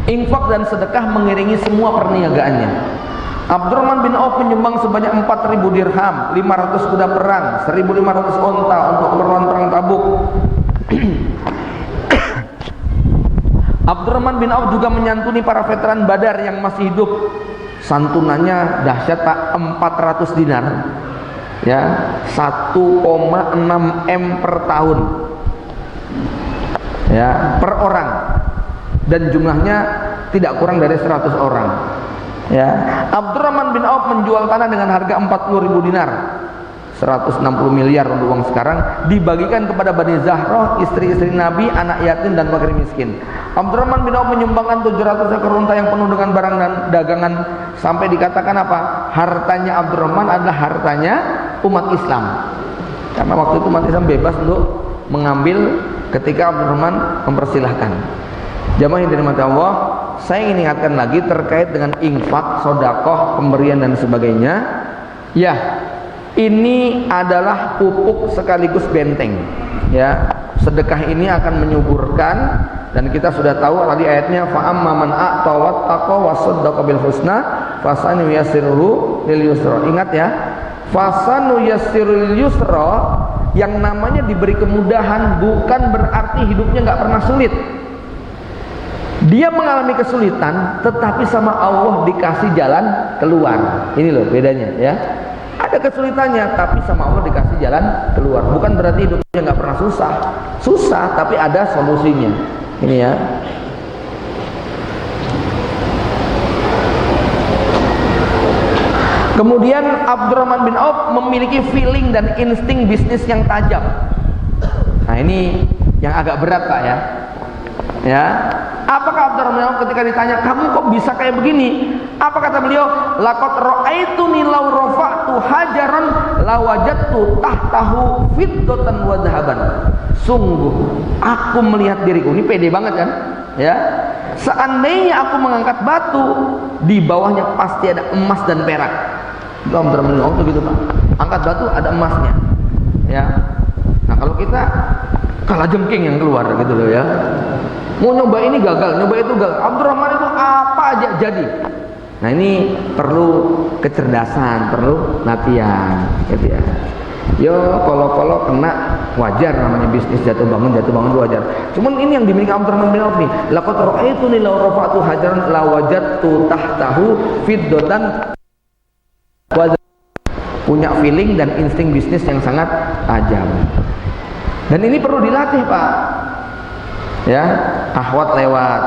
Infak dan sedekah mengiringi semua perniagaannya. Abdurrahman bin Auf menyumbang sebanyak 4.000 dirham, 500 kuda perang, 1.500 onta untuk keperluan perang Tabuk. Abdurrahman bin Auf juga menyantuni para veteran Badar yang masih hidup. Santunannya dahsyat Pak, 400 dinar. Ya, 1,6 M per tahun. Ya, per orang. Dan jumlahnya tidak kurang dari 100 orang. Ya, Abdurrahman bin Auf menjual tanah dengan harga 40.000 dinar, 160 miliar untuk uang sekarang, dibagikan kepada Bani Zahroh, istri-istri Nabi, anak yatim dan fakir miskin. Abdurrahman bin Auf menyumbangkan 700 ekor unta yang penuh dengan barang dan dagangan, sampai dikatakan apa? Hartanya Abdurrahman adalah hartanya umat Islam. Karena waktu itu umat Islam bebas untuk mengambil ketika Abdurrahman mempersilahkan. Jamaah yang dirahmati Allah, saya ingin ingatkan lagi terkait dengan infak, sodakoh, pemberian dan sebagainya. Ya, ini adalah pupuk sekaligus benteng. Ya, sedekah ini akan menyuburkan, dan kita sudah tahu tadi ayatnya, fa amma man a'ta wattaqa wa saddaqa bil husna fasanuyassiruhu lil yusra. Ingat ya, fasanuyassiruhu lil yusra, yang namanya diberi kemudahan bukan berarti hidupnya nggak pernah sulit. Dia mengalami kesulitan, tetapi sama Allah dikasih jalan keluar. Ini loh bedanya ya. Ada kesulitannya, tapi sama Allah dikasih jalan keluar. Bukan berarti hidupnya nggak pernah susah. Susah, tapi ada solusinya. Ini ya. Kemudian Abdurrahman bin Auf memiliki feeling dan insting bisnis yang tajam. Nah ini yang agak berat Pak ya. Ya, apakah Abdurrahman bin Auf ketika ditanya, kamu kok bisa kayak begini? Apa kata beliau? Laqad ra'aituni law rafa'tu hajaran lawajadtu tahtahu fiddatan wa dhahaban. Sungguh aku melihat diriku, ini pede banget kan? Ya, seandainya aku mengangkat batu, di bawahnya pasti ada emas dan perak. Itu Abdurrahman bin Auf begitu Pak. Angkat batu ada emasnya. Ya. Nah kalau kita kalah jengking yang keluar gitu loh ya. Mau nyoba ini gagal, nyoba itu gagal. Abdurrahman itu apa aja jadi. Nah ini perlu kecerdasan, perlu latihan, gitu ya. Yo kalau kena wajar, namanya bisnis jatuh bangun itu wajar. Cuman ini yang dimiliki Abdurrahman bin Auf nih. Laqad ra'aituni law rafa'tu hajaran lawajadtu tahtahu fiddatan. Punya feeling dan insting bisnis yang sangat tajam. Dan ini perlu dilatih Pak. Ya, akhwat lewat.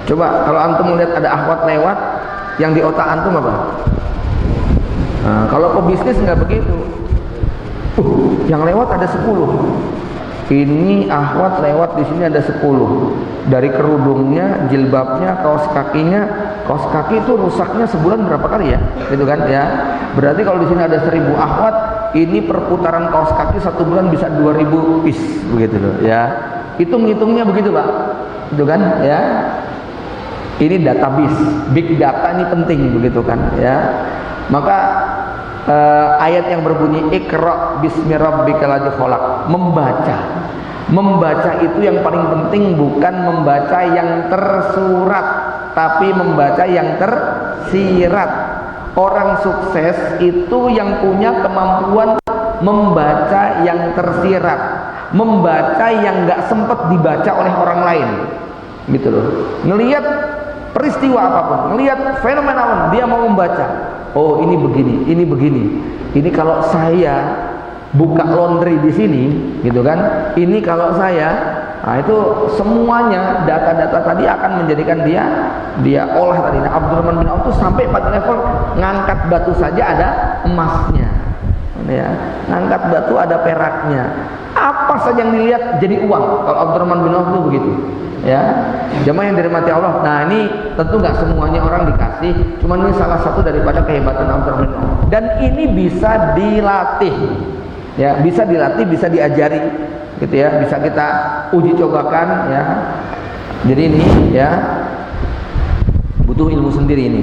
Coba kalau antum melihat ada akhwat lewat, yang di otak antum apa? Nah, kalau pebisnis nggak begitu. Yang lewat ada 10. Ini akhwat lewat di sini ada 10. Dari kerudungnya, jilbabnya, kaos kakinya. Kaos kaki itu rusaknya sebulan berapa kali ya? Gitu kan ya. Berarti kalau di sini ada 1000 akhwat, ini perputaran kaos kaki 1 bulan bisa 2000 piece begitu loh ya. Hitung-hitungnya begitu Pak, itu kan ya. Ini database, big data ini penting begitu kan ya. Maka ayat yang berbunyi Iqra bismi rabbikal ladzi khalaq, membaca itu yang paling penting, bukan membaca yang tersurat, tapi membaca yang tersirat. Orang sukses itu yang punya kemampuan membaca yang tersirat, membaca yang nggak sempat dibaca oleh orang lain, gitu loh. Ngelihat peristiwa apapun, ngelihat fenomena apapun, dia mau membaca. Oh ini begini, ini begini. Ini kalau saya buka laundry di sini, gitu kan? Ini kalau saya, nah itu semuanya data-data tadi akan menjadikan dia olah tadi. Nah, Abdurrahman bin Auf itu sampai pada level ngangkat batu saja ada emasnya. Ya, ngangkat batu ada peraknya. Apa saja yang dilihat jadi uang. Kalau Abdurrahman bin Auf itu begitu. Ya, jemaah yang dirahmati Allah. Nah ini tentu nggak semuanya orang dikasih. Cuman ini salah satu daripada kehebatan Abdurrahman bin Auf. Dan ini bisa dilatih. Ya, bisa dilatih, bisa diajari, gitu ya. Bisa kita uji cobakan. Ya. Jadi ini ya butuh ilmu sendiri ini.